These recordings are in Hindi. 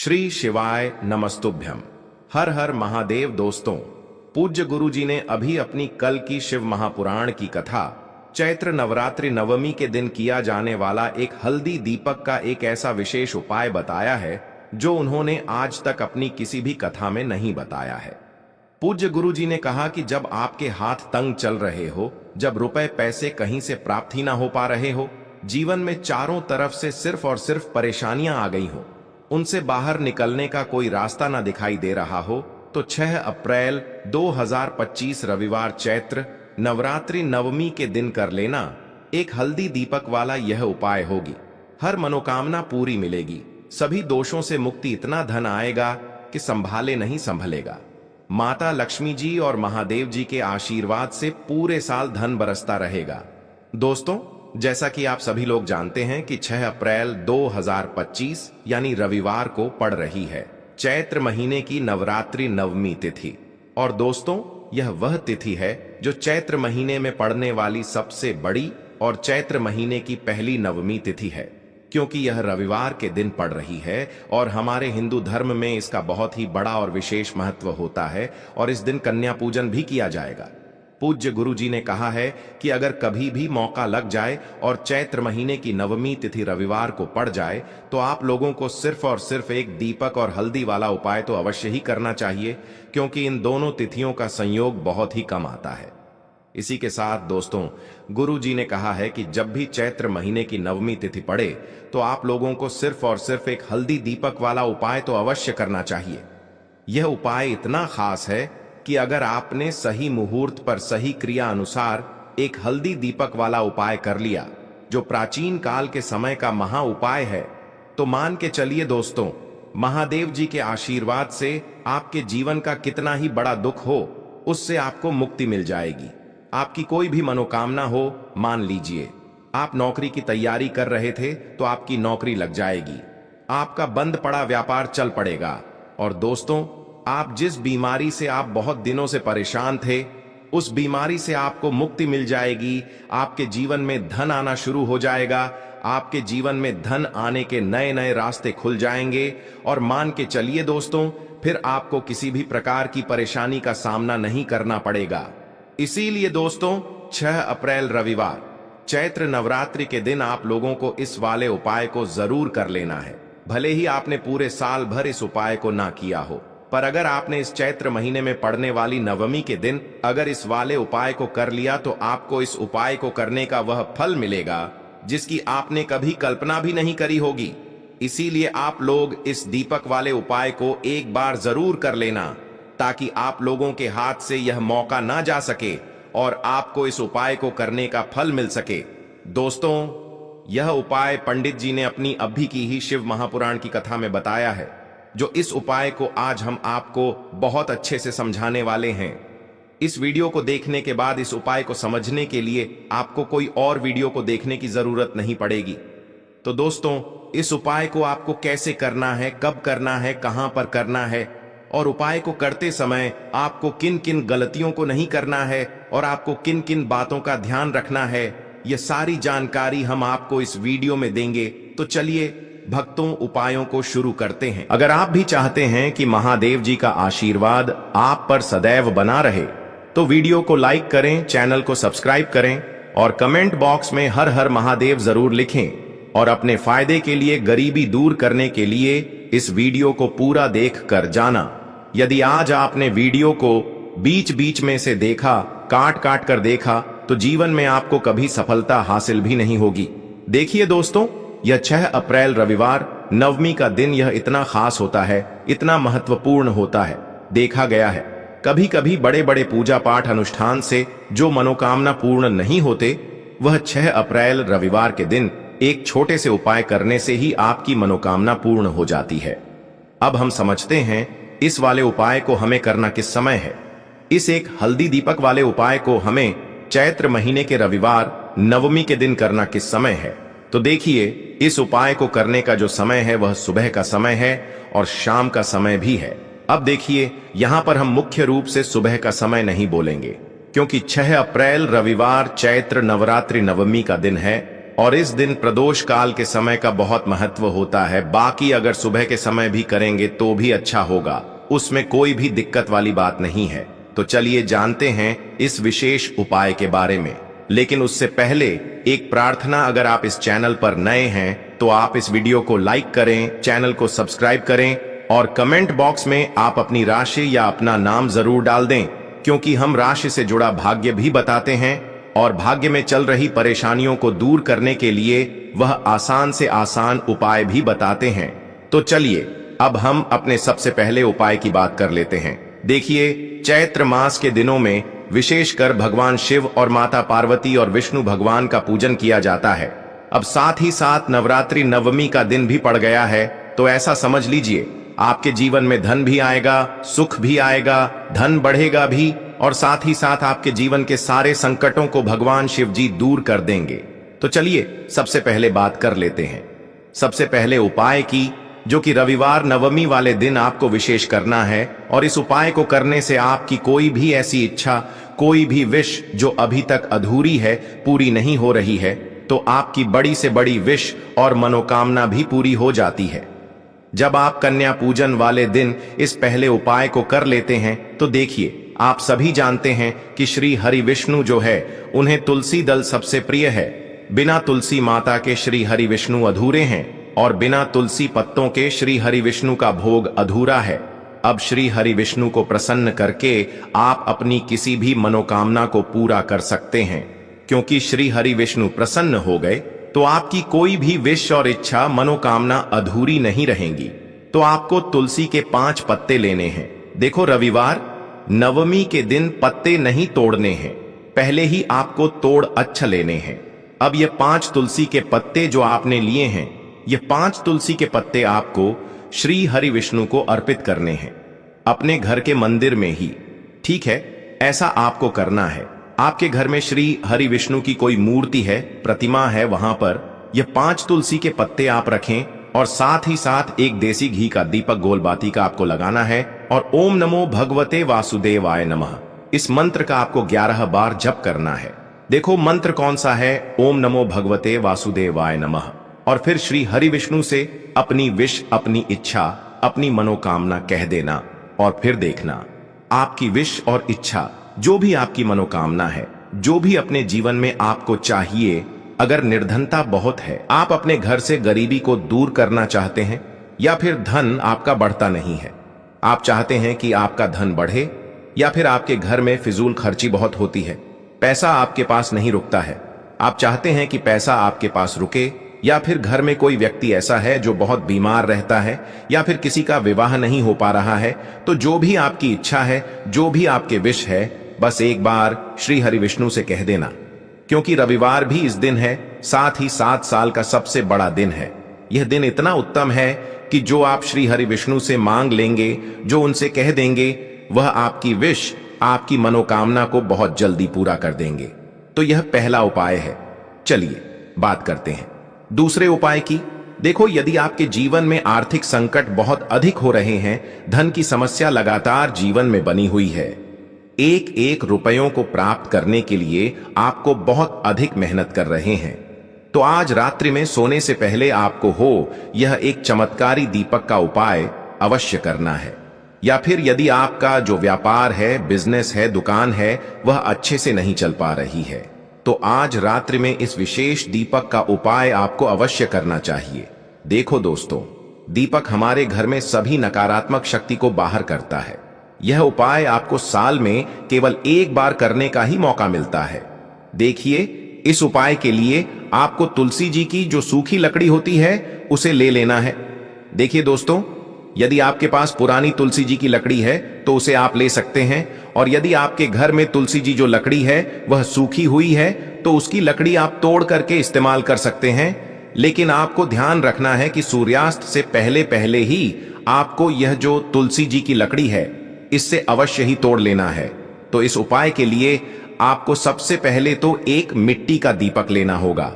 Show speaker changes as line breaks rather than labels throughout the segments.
श्री शिवाय नमस्तुभ्यम। हर हर महादेव। दोस्तों, पूज्य गुरु जी ने अभी अपनी कल की शिव महापुराण की कथा चैत्र नवरात्रि नवमी के दिन किया जाने वाला एक हल्दी दीपक का एक ऐसा विशेष उपाय बताया है जो उन्होंने आज तक अपनी किसी भी कथा में नहीं बताया है। पूज्य गुरु जी ने कहा कि जब आपके हाथ तंग चल रहे हो, जब रुपए पैसे कहीं से प्राप्त ही ना हो पा रहे हो, जीवन में चारों तरफ से सिर्फ और सिर्फ परेशानियां आ गई हो, उनसे बाहर निकलने का कोई रास्ता ना दिखाई दे रहा हो, तो 6 अप्रैल 2025 रविवार चैत्र नवरात्रि नवमी के दिन कर लेना एक हल्दी दीपक वाला यह उपाय होगी। हर मनोकामना पूरी मिलेगी, सभी दोषों से मुक्ति, इतना धन आएगा कि संभाले नहीं संभलेगा। माता लक्ष्मी जी और महादेव जी के आशीर्वाद से पूरे साल धन बरसता रहेगा। दोस्तों, जैसा कि आप सभी लोग जानते हैं कि 6 अप्रैल 2025 यानी रविवार को पड़ रही है चैत्र महीने की नवरात्रि नवमी तिथि। और दोस्तों, यह वह तिथि है जो चैत्र महीने में पड़ने वाली सबसे बड़ी और चैत्र महीने की पहली नवमी तिथि है, क्योंकि यह रविवार के दिन पड़ रही है और हमारे हिंदू धर्म में इसका बहुत ही बड़ा और विशेष महत्व होता है और इस दिन कन्या पूजन भी किया जाएगा। पूज्य गुरु जी ने कहा है कि अगर कभी भी मौका लग जाए और चैत्र महीने की नवमी तिथि रविवार को पड़ जाए तो आप लोगों को सिर्फ और सिर्फ एक दीपक और हल्दी वाला उपाय तो अवश्य ही करना चाहिए, क्योंकि इन दोनों तिथियों का संयोग बहुत ही कम आता है। इसी के साथ दोस्तों, गुरु जी ने कहा है कि जब भी चैत्र महीने की नवमी तिथि पड़े तो आप लोगों को सिर्फ और सिर्फ एक हल्दी दीपक वाला उपाय तो अवश्य करना चाहिए। यह उपाय इतना खास है कि अगर आपने सही मुहूर्त पर सही क्रिया अनुसार एक हल्दी दीपक वाला उपाय कर लिया, जो प्राचीन काल के समय का महा उपाय है, तो मान के चलिए दोस्तों, महादेव जी के आशीर्वाद से आपके जीवन का कितना ही बड़ा दुख हो, उससे आपको मुक्ति मिल जाएगी। आपकी कोई भी मनोकामना हो, मान लीजिए आप नौकरी की तैयारी कर रहे थे तो आपकी नौकरी लग जाएगी, आपका बंद पड़ा व्यापार चल पड़ेगा। और दोस्तों, आप जिस बीमारी से आप बहुत दिनों से परेशान थे, उस बीमारी से आपको मुक्ति मिल जाएगी। आपके जीवन में धन आना शुरू हो जाएगा, आपके जीवन में धन आने के नए नए रास्ते खुल जाएंगे। और मान के चलिए दोस्तों, फिर आपको किसी भी प्रकार की परेशानी का सामना नहीं करना पड़ेगा। इसीलिए दोस्तों, 6 अप्रैल रविवार चैत्र नवरात्रि के दिन आप लोगों को इस वाले उपाय को जरूर कर लेना है। भले ही आपने पूरे साल भर इस उपाय को ना किया हो, पर अगर आपने इस चैत्र महीने में पड़ने वाली नवमी के दिन अगर इस वाले उपाय को कर लिया तो आपको इस उपाय को करने का वह फल मिलेगा जिसकी आपने कभी कल्पना भी नहीं करी होगी। इसीलिए आप लोग इस दीपक वाले उपाय को एक बार जरूर कर लेना, ताकि आप लोगों के हाथ से यह मौका ना जा सके और आपको इस उपाय को करने का फल मिल सके। दोस्तों, यह उपाय पंडित जी ने अपनी अभी की ही शिव महापुराण की कथा में बताया है, जो इस उपाय को आज हम आपको बहुत अच्छे से समझाने वाले हैं। इस वीडियो को देखने के बाद इस उपाय को समझने के लिए आपको कोई और वीडियो को देखने की जरूरत नहीं पड़ेगी। तो दोस्तों, इस उपाय को आपको कैसे करना है, कब करना है, कहां पर करना है, और उपाय को करते समय आपको किन किन गलतियों को नहीं करना है और आपको किन किन बातों का ध्यान रखना है, यह सारी जानकारी हम आपको इस वीडियो में देंगे। तो चलिए भक्तों, उपायों को शुरू करते हैं। अगर आप भी चाहते हैं कि महादेव जी का आशीर्वाद आप पर सदैव बना रहे, तो वीडियो को लाइक करें, चैनल को सब्सक्राइब करें और कमेंट बॉक्स में हर हर महादेव जरूर लिखें। और अपने फायदे के लिए, गरीबी दूर करने के लिए इस वीडियो को पूरा देख कर जाना। यदि आज आपने वीडियो को बीच बीच में से देखा, काट काट कर देखा, तो जीवन में आपको कभी सफलता हासिल भी नहीं होगी। देखिए दोस्तों, यह 6 अप्रैल रविवार नवमी का दिन यह इतना खास होता है, इतना महत्वपूर्ण होता है। देखा गया है कभी कभी बड़े बड़े पूजा पाठ अनुष्ठान से जो मनोकामना पूर्ण नहीं होते, वह 6 अप्रैल रविवार के दिन एक छोटे से उपाय करने से ही आपकी मनोकामना पूर्ण हो जाती है। अब हम समझते हैं इस वाले उपाय को हमें करना किस समय है। इस एक हल्दी दीपक वाले उपाय को हमें चैत्र महीने के रविवार नवमी के दिन करना किस समय है। तो देखिए, इस उपाय को करने का जो समय है वह सुबह का समय है और शाम का समय भी है। अब देखिए, यहां पर हम मुख्य रूप से सुबह का समय नहीं बोलेंगे, क्योंकि 6 अप्रैल रविवार चैत्र नवरात्रि नवमी का दिन है और इस दिन प्रदोष काल के समय का बहुत महत्व होता है। बाकी अगर सुबह के समय भी करेंगे तो भी अच्छा होगा, उसमें कोई भी दिक्कत वाली बात नहीं है। तो चलिए जानते हैं इस विशेष उपाय के बारे में। लेकिन उससे पहले एक प्रार्थना, अगर आप इस चैनल पर नए हैं तो आप इस वीडियो को लाइक करें, चैनल को सब्सक्राइब करें और कमेंट बॉक्स में आप अपनी राशि या अपना नाम जरूर डाल दें, क्योंकि हम राशि से जुड़ा भाग्य भी बताते हैं और भाग्य में चल रही परेशानियों को दूर करने के लिए वह आसान से आसान उपाय भी बताते हैं। तो चलिए अब हम अपने सबसे पहले उपाय की बात कर लेते हैं। देखिए, चैत्र मास के दिनों में विशेषकर भगवान शिव और माता पार्वती और विष्णु भगवान का पूजन किया जाता है। अब साथ ही साथ नवरात्रि नवमी का दिन भी पड़ गया है, तो ऐसा समझ लीजिए आपके जीवन में धन भी आएगा, सुख भी आएगा, धन बढ़ेगा भी, और साथ ही साथ आपके जीवन के सारे संकटों को भगवान शिव जी दूर कर देंगे। तो चलिए सबसे पहले बात कर लेते हैं सबसे पहले उपाय की, जो कि रविवार नवमी वाले दिन आपको विशेष करना है। और इस उपाय को करने से आपकी कोई भी ऐसी इच्छा, कोई भी विश जो अभी तक अधूरी है, पूरी नहीं हो रही है, तो आपकी बड़ी से बड़ी विश और मनोकामना भी पूरी हो जाती है। जब आप कन्या पूजन वाले दिन इस पहले उपाय को कर लेते हैं तो देखिए, आप सभी जानते हैं कि श्री हरि विष्णु जो है, उन्हें तुलसी दल सबसे प्रिय है। बिना तुलसी माता के श्री हरि विष्णु अधूरे हैं और बिना तुलसी पत्तों के श्री हरि विष्णु का भोग अधूरा है। अब श्री हरि विष्णु को प्रसन्न करके आप अपनी किसी भी मनोकामना को पूरा कर सकते हैं, क्योंकि श्री हरि विष्णु प्रसन्न हो गए तो आपकी कोई भी विश और इच्छा, मनोकामना अधूरी नहीं रहेंगी। तो आपको तुलसी के 5 पत्ते लेने हैं। देखो, रविवार नवमी के दिन पत्ते नहीं तोड़ने हैं, पहले ही आपको तोड़ अच्छा लेने हैं। अब ये 5 तुलसी के पत्ते जो आपने लिए हैं, ये 5 तुलसी के पत्ते आपको श्री हरि विष्णु को अर्पित करने हैं, अपने घर के मंदिर में ही। ठीक है, ऐसा आपको करना है। आपके घर में श्री हरि विष्णु की कोई मूर्ति है, प्रतिमा है, वहां पर ये 5 तुलसी के पत्ते आप रखें और साथ ही साथ एक देसी घी का दीपक गोलबाती का आपको लगाना है और ओम नमो भगवते वासुदेवाय नमः, इस मंत्र का आपको 11 बार जप करना है। देखो मंत्र कौन सा है, ओम नमो भगवते वासुदेवाय नमः। और फिर श्री हरि विष्णु से अपनी विश, अपनी इच्छा, अपनी मनोकामना कह देना और फिर देखना आपकी विश और इच्छा, जो भी आपकी मनोकामना है, जो भी अपने जीवन में आपको चाहिए। अगर निर्धनता बहुत है, आप अपने घर से गरीबी को दूर करना चाहते हैं, या फिर धन आपका बढ़ता नहीं है, आप चाहते हैं कि आपका धन बढ़े, या फिर आपके घर में फिजूल खर्ची बहुत होती है, पैसा आपके पास नहीं रुकता है, आप चाहते हैं कि पैसा आपके पास रुके, या फिर घर में कोई व्यक्ति ऐसा है जो बहुत बीमार रहता है, या फिर किसी का विवाह नहीं हो पा रहा है, तो जो भी आपकी इच्छा है, जो भी आपके विश है, बस एक बार श्री हरि विष्णु से कह देना। क्योंकि रविवार भी इस दिन है, साथ ही 7 साल का सबसे बड़ा दिन है। यह दिन इतना उत्तम है कि जो आप श्री हरि विष्णु से मांग लेंगे, जो उनसे कह देंगे, वह आपकी विश, आपकी मनोकामना को बहुत जल्दी पूरा कर देंगे। तो यह पहला उपाय है। चलिए बात करते हैं दूसरे उपाय की। देखो, यदि आपके जीवन में आर्थिक संकट बहुत अधिक हो रहे हैं, धन की समस्या लगातार जीवन में बनी हुई है, एक एक रुपयों को प्राप्त करने के लिए आपको बहुत अधिक मेहनत कर रहे हैं, तो आज रात्रि में सोने से पहले आपको यह एक चमत्कारी दीपक का उपाय अवश्य करना है। या फिर यदि आपका जो व्यापार है, बिजनेस है, दुकान है, वह अच्छे से नहीं चल पा रही है, तो आज रात्रि में इस विशेष दीपक का उपाय आपको अवश्य करना चाहिए। देखो दोस्तों, दीपक हमारे घर में सभी नकारात्मक शक्ति को बाहर करता है। यह उपाय आपको साल में केवल एक बार करने का ही मौका मिलता है। देखिए, इस उपाय के लिए आपको तुलसी जी की जो सूखी लकड़ी होती है, उसे ले लेना है। देखिए दोस्तों, यदि आपके पास पुरानी तुलसी जी की लकड़ी है तो उसे आप ले सकते हैं, और यदि आपके घर में तुलसी जी जो लकड़ी है वह सूखी हुई है तो उसकी लकड़ी आप तोड़ करके इस्तेमाल कर सकते हैं। लेकिन आपको ध्यान रखना है कि सूर्यास्त से पहले पहले ही आपको यह जो तुलसी जी की लकड़ी है, इससे अवश्य ही तोड़ लेना है। तो इस उपाय के लिए आपको सबसे पहले तो एक मिट्टी का दीपक लेना होगा,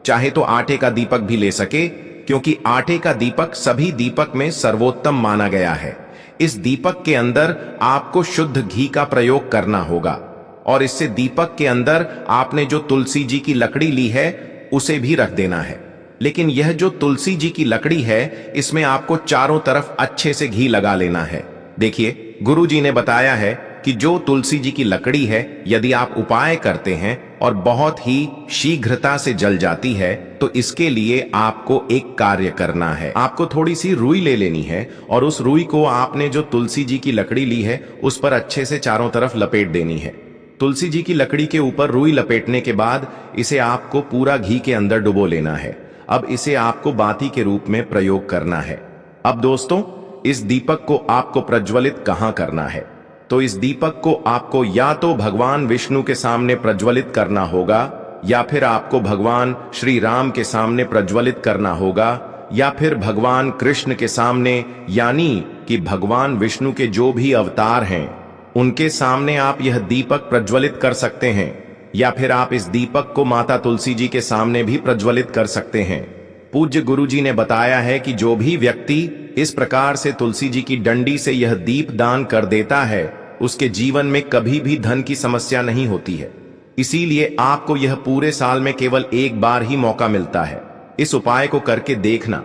चाहे तो आटे का दीपक भी ले सके, क्योंकि आटे का दीपक सभी दीपक में सर्वोत्तम माना गया है। इस दीपक के अंदर आपको शुद्ध घी का प्रयोग करना होगा, और इससे दीपक के अंदर आपने जो तुलसी जी की लकड़ी ली है उसे भी रख देना है। लेकिन यह जो तुलसी जी की लकड़ी है, इसमें आपको चारों तरफ अच्छे से घी लगा लेना है। देखिए, गुरु जी ने बताया है कि जो तुलसी जी की लकड़ी है, यदि आप उपाय करते हैं और बहुत ही शीघ्रता से जल जाती है, तो इसके लिए आपको एक कार्य करना है। आपको थोड़ी सी रुई ले लेनी है और उस रुई को आपने जो तुलसी जी की लकड़ी ली है उस पर अच्छे से चारों तरफ लपेट देनी है। तुलसी जी की लकड़ी के ऊपर रुई लपेटने के बाद इसे आपको पूरा घी के अंदर डुबो लेना है। अब इसे आपको बाती के रूप में प्रयोग करना है। अब दोस्तों, इस दीपक को आपको प्रज्वलित कहां करना है? तो इस दीपक को आपको या तो भगवान विष्णु के सामने प्रज्वलित करना होगा, या फिर आपको भगवान श्री राम के सामने प्रज्वलित करना होगा, या फिर भगवान कृष्ण के सामने, यानी कि भगवान विष्णु के जो भी अवतार हैं उनके सामने आप यह दीपक प्रज्वलित कर सकते हैं। या फिर आप इस दीपक को माता तुलसी जी के सामने भी प्रज्वलित कर सकते हैं। पूज्य गुरु जी ने बताया है कि जो भी व्यक्ति इस प्रकार से तुलसी जी की डंडी से यह दीप दान कर देता है, उसके जीवन में कभी भी धन की समस्या नहीं होती है। इसीलिए आपको यह पूरे साल में केवल एक बार ही मौका मिलता है। इस उपाय को करके देखना,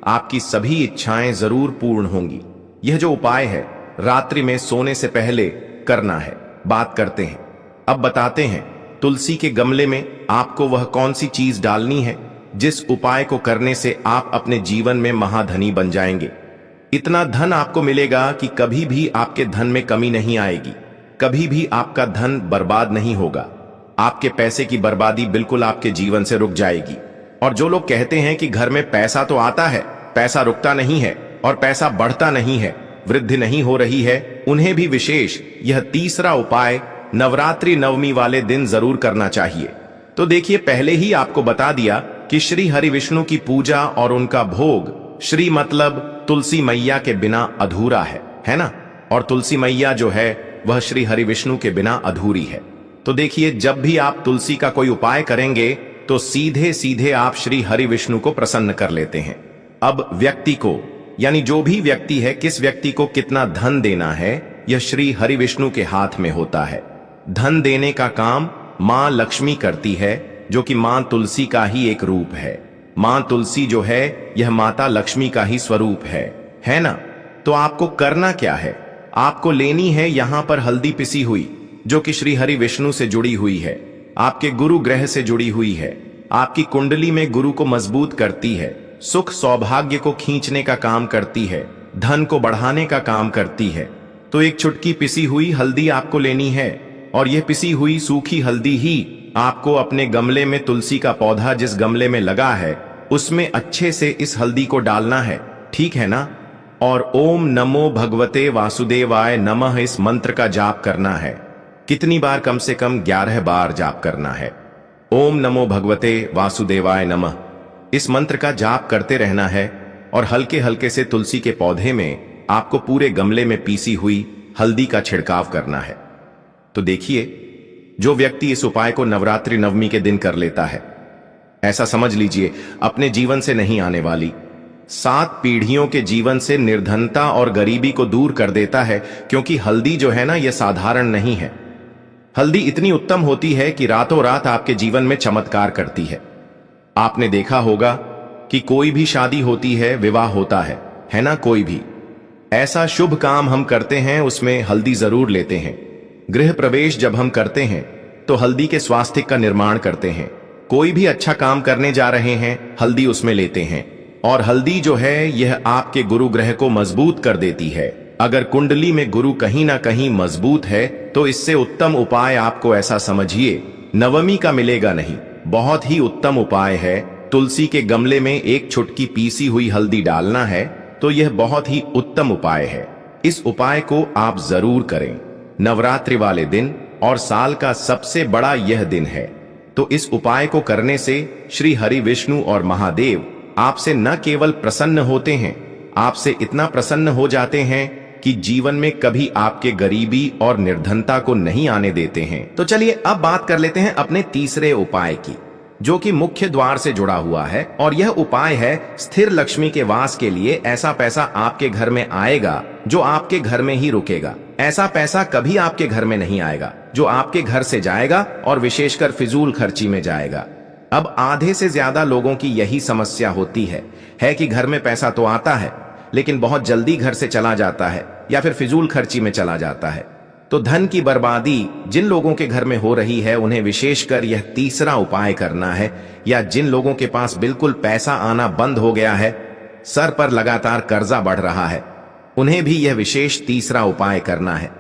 आपकी सभी इच्छाएं जरूर पूर्ण होंगी। यह जो उपाय है, रात्रि में सोने से पहले करना है। बात करते हैं, अब बताते हैं तुलसी के गमले में आपको वह कौन सी चीज डालनी है जिस उपाय को करने से आप अपने जीवन में महाधनी बन जाएंगे। इतना धन आपको मिलेगा कि कभी भी आपके धन में कमी नहीं आएगी, कभी भी आपका धन बर्बाद नहीं होगा। आपके पैसे की बर्बादी बिल्कुल आपके जीवन से रुक जाएगी। और जो लोग कहते हैं कि घर में पैसा तो आता है, पैसा रुकता नहीं है और पैसा बढ़ता नहीं है, वृद्धि नहीं हो रही है, उन्हें भी विशेष यह तीसरा उपाय नवरात्रि नवमी वाले दिन जरूर करना चाहिए। तो देखिए, पहले ही आपको बता दिया कि श्री हरि विष्णु की पूजा और उनका भोग, श्री मतलब तुलसी मैया के बिना अधूरा है ना? और तुलसी मैया जो है वह श्री हरि विष्णु के बिना अधूरी है। तो देखिए, जब भी आप तुलसी का कोई उपाय करेंगे तो सीधे सीधे आप श्री हरि विष्णु को प्रसन्न कर लेते हैं। अब व्यक्ति को, यानी जो भी व्यक्ति है, किस व्यक्ति को कितना धन देना है, यह श्री हरि विष्णु के हाथ में होता है। धन देने का काम मां लक्ष्मी करती है, जो कि मां तुलसी का ही एक रूप है। मां तुलसी जो है यह माता लक्ष्मी का ही स्वरूप है ना? तो आपको करना क्या है? आपको लेनी है यहां पर हल्दी पिसी हुई, जो कि श्री हरि विष्णु से जुड़ी हुई है, आपके गुरु ग्रह से जुड़ी हुई है, आपकी कुंडली में गुरु को मजबूत करती है, सुख सौभाग्य को खींचने का काम करती है, धन को बढ़ाने का काम करती है। तो एक चुटकी पिसी हुई हल्दी आपको लेनी है, और यह पिसी हुई सूखी हल्दी ही आपको अपने गमले में, तुलसी का पौधा जिस गमले में लगा है उसमें अच्छे से इस हल्दी को डालना है, ठीक है ना? और ओम नमो भगवते वासुदेवाय नमः इस मंत्र का जाप करना है। कितनी बार? कम से कम 11 बार जाप करना है। ओम नमो भगवते वासुदेवाय नमः इस मंत्र का जाप करते रहना है। और हल्के हल्के से तुलसी के पौधे में आपको पूरे गमले में पीसी हुई हल्दी का छिड़काव करना है। तो देखिए, जो व्यक्ति इस उपाय को नवरात्रि नवमी के दिन कर लेता है, ऐसा समझ लीजिए अपने जीवन से नहीं आने वाली 7 पीढ़ियों के जीवन से निर्धनता और गरीबी को दूर कर देता है। क्योंकि हल्दी जो है ना, यह साधारण नहीं है। हल्दी इतनी उत्तम होती है कि रातों रात आपके जीवन में चमत्कार करती है। आपने देखा होगा कि कोई भी शादी होती है, विवाह होता है ना? कोई भी ऐसा शुभ काम हम करते हैं उसमें हल्दी जरूर लेते हैं। गृह प्रवेश जब हम करते हैं तो हल्दी के स्वास्थ्य का निर्माण करते हैं। कोई भी अच्छा काम करने जा रहे हैं, हल्दी उसमें लेते हैं। और हल्दी जो है यह आपके गुरु ग्रह को मजबूत कर देती है। अगर कुंडली में गुरु कहीं ना कहीं मजबूत है तो इससे उत्तम उपाय आपको, ऐसा समझिए, नवमी का मिलेगा नहीं। बहुत ही उत्तम उपाय है। तुलसी के गमले में एक चुटकी पीसी हुई हल्दी डालना है, तो यह बहुत ही उत्तम उपाय है। इस उपाय को आप जरूर करें नवरात्रि वाले दिन, और साल का सबसे बड़ा यह दिन है। तो इस उपाय को करने से श्री हरि विष्णु और महादेव आपसे न केवल प्रसन्न होते हैं, आपसे इतना प्रसन्न हो जाते हैं कि जीवन में कभी आपके गरीबी और निर्धनता को नहीं आने देते हैं। तो चलिए अब बात कर लेते हैं अपने तीसरे उपाय की, जो कि मुख्य द्वार से जुड़ा हुआ है। और यह उपाय है स्थिर लक्ष्मी के वास के लिए। ऐसा पैसा आपके घर में आएगा जो आपके घर में ही रुकेगा। ऐसा पैसा कभी आपके घर में नहीं आएगा जो आपके घर से जाएगा और विशेषकर फिजूल खर्ची में जाएगा। अब आधे से ज्यादा लोगों की यही समस्या होती है कि घर में पैसा तो आता है लेकिन बहुत जल्दी घर से चला जाता है या फिर फिजूल खर्ची में चला जाता है। तो धन की बर्बादी जिन लोगों के घर में हो रही है उन्हें विशेषकर यह तीसरा उपाय करना है, या जिन लोगों के पास बिल्कुल पैसा आना बंद हो गया है, सर पर लगातार कर्जा बढ़ रहा है, उन्हें भी यह विशेष तीसरा उपाय करना है।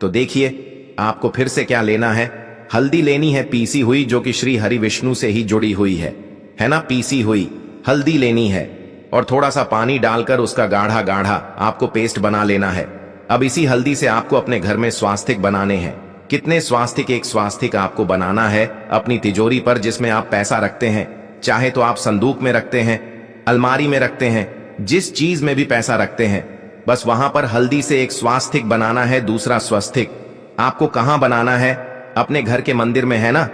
तो देखिए आपको फिर से क्या लेना है। हल्दी लेनी है पीसी हुई, जो कि श्री हरि विष्णु से ही जुड़ी हुई है ना। पीसी हुई हल्दी लेनी है और थोड़ा सा पानी डालकर उसका गाढ़ा गाढ़ा आपको पेस्ट बना लेना है। अब इसी हल्दी से आपको अपने घर में स्वास्तिक बनाने हैं। कितने स्वास्तिक? एक स्वास्तिक आपको बनाना है अपनी तिजोरी पर, जिसमें आप पैसा रखते हैं। चाहे तो आप संदूक में रखते हैं, अलमारी में रखते हैं, जिस चीज में भी पैसा रखते हैं, बस वहां पर हल्दी से एक स्वास्तिक बनाना है। दूसरा स्वास्तिक आपको कहां बनाना है? अपने घर के मंदिर में, है ना।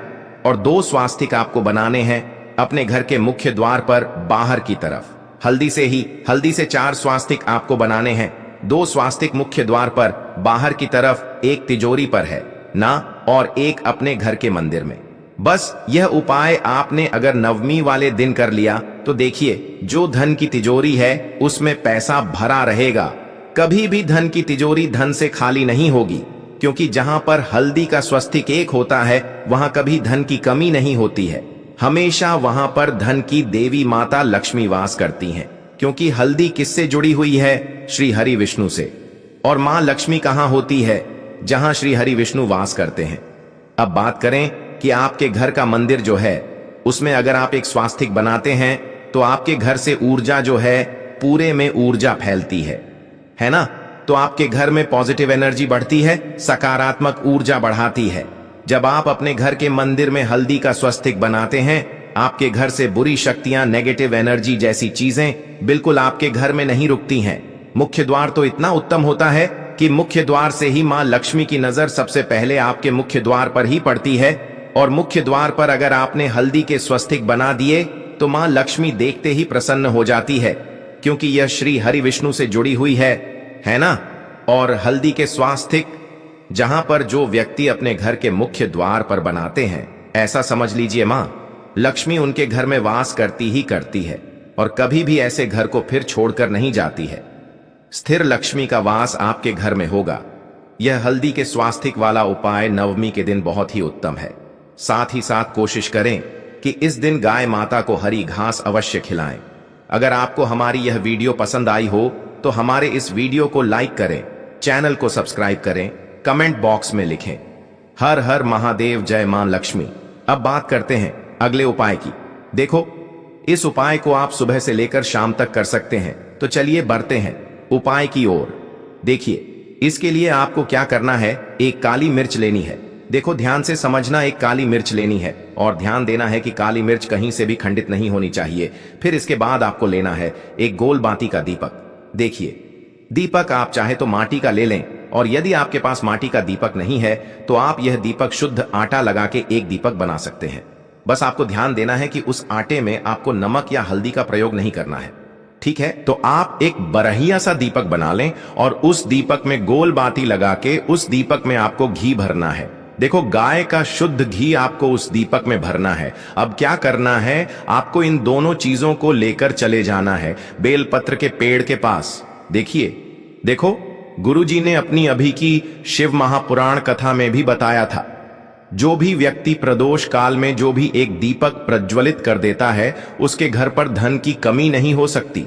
और 2 स्वास्तिक आपको बनाने हैं अपने घर के मुख्य द्वार पर बाहर की तरफ। हल्दी से 4 स्वास्तिक आपको बनाने हैं। 2 स्वास्तिक मुख्य द्वार पर बाहर की तरफ, एक तिजोरी पर है ना, और एक अपने घर के मंदिर में। बस यह उपाय आपने अगर नवमी वाले दिन कर लिया तो देखिए जो धन की तिजोरी है उसमें पैसा भरा रहेगा। कभी भी धन की तिजोरी धन से खाली नहीं होगी, क्योंकि जहां पर हल्दी का स्वस्तिक एक होता है वहां कभी धन की कमी नहीं होती है। हमेशा वहां पर धन की देवी माता लक्ष्मी वास करती हैं, क्योंकि हल्दी किससे जुड़ी हुई है? श्री हरि विष्णु से। और मां लक्ष्मी कहां होती है? जहां श्री हरि विष्णु वास करते हैं। अब बात करें कि आपके घर का मंदिर जो है उसमें अगर आप एक स्वास्तिक बनाते हैं तो आपके घर से ऊर्जा जो है पूरे में ऊर्जा फैलती है ना। तो आपके घर में पॉजिटिव एनर्जी बढ़ती है, सकारात्मक ऊर्जा बढ़ाती है। जब आप अपने घर के मंदिर में हल्दी का स्वस्तिक बनाते हैं, आपके घर से बुरी शक्तियां, नेगेटिव एनर्जी जैसी चीजें बिल्कुल आपके घर में नहीं रुकती हैं। मुख्य द्वार तो इतना उत्तम होता है कि मुख्य द्वार से ही मां लक्ष्मी की नजर सबसे पहले आपके मुख्य द्वार पर ही पड़ती है। और मुख्य द्वार पर अगर आपने हल्दी के स्वस्तिक बना दिए तो मां लक्ष्मी देखते ही प्रसन्न हो जाती है, क्योंकि यह श्री हरि विष्णु से जुड़ी हुई है ना। और हल्दी के स्वास्तिक जहां पर जो व्यक्ति अपने घर के मुख्य द्वार पर बनाते हैं, ऐसा समझ लीजिए मां लक्ष्मी उनके घर में वास करती ही करती है और कभी भी ऐसे घर को फिर छोड़कर नहीं जाती है। स्थिर लक्ष्मी का वास आपके घर में होगा। यह हल्दी के स्वास्तिक वाला उपाय नवमी के दिन बहुत ही उत्तम है। साथ ही साथ कोशिश करें कि इस दिन गाय माता को हरी घास अवश्य खिलाएं। अगर आपको हमारी यह वीडियो पसंद आई हो तो हमारे इस वीडियो को लाइक करें, चैनल को सब्सक्राइब करें, कमेंट बॉक्स में लिखें हर हर महादेव, जय मां लक्ष्मी। अब बात करते हैं अगले उपाय की। देखो इस उपाय को आप सुबह से लेकर शाम तक कर सकते हैं। तो चलिए बढ़ते हैं उपाय की ओर। देखिए इसके लिए आपको क्या करना है, एक काली मिर्च लेनी है। देखो ध्यान से समझना, एक काली मिर्च लेनी है और ध्यान देना है कि काली मिर्च कहीं से भी खंडित नहीं होनी चाहिए। फिर इसके बाद आपको लेना है एक गोल बाती का दीपक। देखिए दीपक आप चाहे तो माटी का ले लें, और यदि आपके पास माटी का दीपक नहीं है तो आप यह दीपक शुद्ध आटा लगा के एक दीपक बना सकते हैं। बस आपको ध्यान देना है कि उस आटे में आपको नमक या हल्दी का प्रयोग नहीं करना है, ठीक है। तो आप एक बरहिया सा दीपक बना लें और उस दीपक में गोल बाती लगा के उस दीपक में आपको घी भरना है। देखो गाय का शुद्ध घी आपको उस दीपक में भरना है। अब क्या करना है, आपको इन दोनों चीजों को लेकर चले जाना है बेलपत्र के पेड़ के पास। देखो गुरुजी ने अपनी अभी की शिव महापुराण कथा में भी बताया था, जो भी व्यक्ति प्रदोष काल में जो भी एक दीपक प्रज्वलित कर देता है उसके घर पर धन की कमी नहीं हो सकती।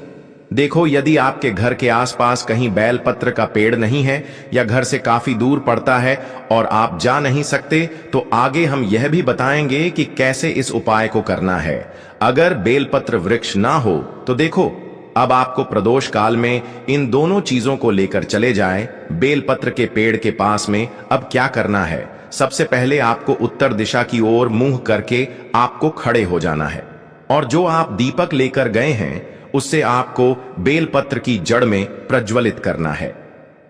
देखो यदि आपके घर के आसपास कहीं बेलपत्र का पेड़ नहीं है या घर से काफी दूर पड़ता है और आप जा नहीं सकते, तो आगे हम यह भी बताएंगे कि कैसे इस उपाय को करना है। अगर बेलपत्र वृक्ष ना हो तो देखो अब आपको प्रदोष काल में इन दोनों चीजों को लेकर चले जाएं बेलपत्र के पेड़ के पास में। अब क्या करना है, सबसे पहले आपको उत्तर दिशा की ओर मुंह करके आपको खड़े हो जाना है और जो आप दीपक लेकर गए हैं उससे आपको बेलपत्र की जड़ में प्रज्वलित करना है।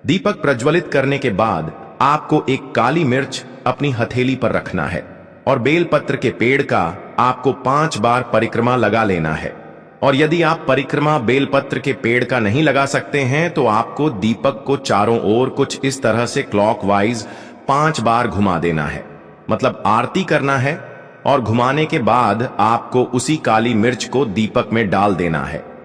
दीपक प्रज्वलित करने के बाद आपको एक काली मिर्च अपनी हथेली पर रखना है और बेलपत्र के पेड़ का आपको 5 बार परिक्रमा लगा लेना है। और यदि आप परिक्रमा बेलपत्र के पेड़ का नहीं लगा सकते हैं तो आपको दीपक को चारों ओर कुछ इस तरह से क्लॉकवाइज 5 बार घुमा देना है, मतलब आरती करना है और घुमाने के बाद आपको उसी काली मिर्च को दीपक में डाल देना है।